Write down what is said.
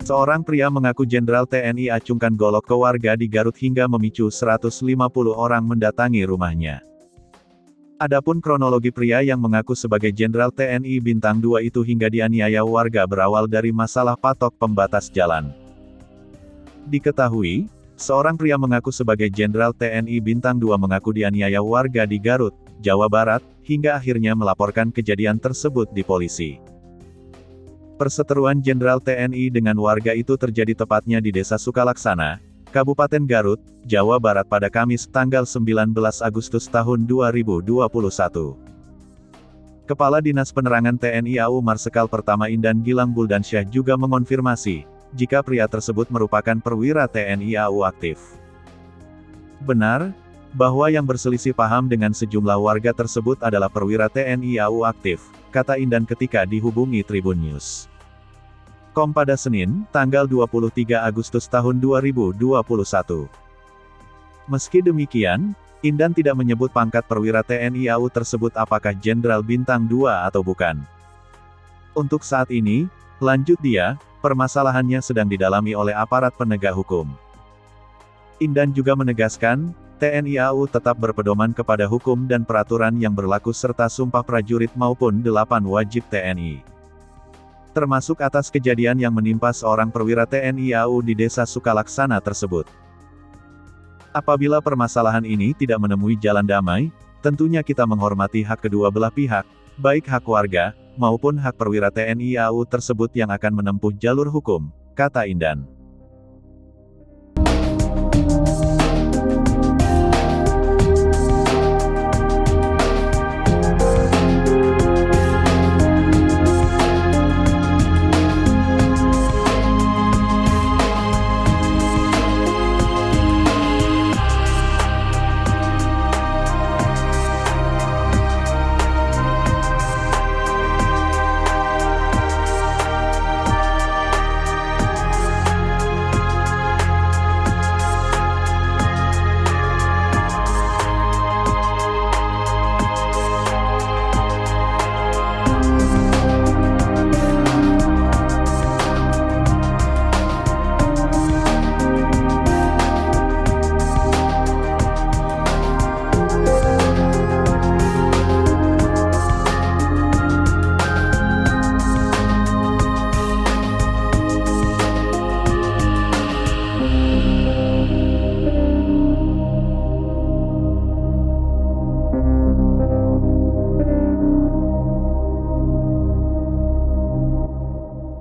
Seorang pria mengaku Jenderal TNI acungkan golok ke warga di Garut hingga memicu 150 orang mendatangi rumahnya. Adapun kronologi pria yang mengaku sebagai Jenderal TNI Bintang 2 itu hingga dianiaya warga berawal dari masalah patok pembatas jalan. Diketahui, seorang pria mengaku sebagai Jenderal TNI Bintang 2 mengaku dianiaya warga di Garut, Jawa Barat, hingga akhirnya melaporkan kejadian tersebut di polisi. Perseteruan Jenderal TNI dengan warga itu terjadi tepatnya di Desa Sukalaksana, Kabupaten Garut, Jawa Barat pada Kamis tanggal 19 Agustus tahun 2021. Kepala Dinas Penerangan TNI AU Marsikal Pertama Indan Gilang Buldansyah juga mengonfirmasi, jika pria tersebut merupakan perwira TNI AU aktif. Benar, bahwa yang berselisih paham dengan sejumlah warga tersebut adalah perwira TNI AU aktif, kata Indan ketika dihubungi Tribun News. Pada Senin, tanggal 23 Agustus tahun 2021. Meski demikian, Indan tidak menyebut pangkat perwira TNI AU tersebut apakah Jenderal Bintang 2 atau bukan. Untuk saat ini, lanjut dia, permasalahannya sedang didalami oleh aparat penegak hukum. Indan juga menegaskan, TNI AU tetap berpedoman kepada hukum dan peraturan yang berlaku serta sumpah prajurit maupun 8 wajib TNI. Termasuk atas kejadian yang menimpa seorang perwira TNI AU di Desa Sukalaksana tersebut. Apabila permasalahan ini tidak menemui jalan damai, tentunya kita menghormati hak kedua belah pihak, baik hak warga, maupun hak perwira TNI AU tersebut yang akan menempuh jalur hukum, kata Indan.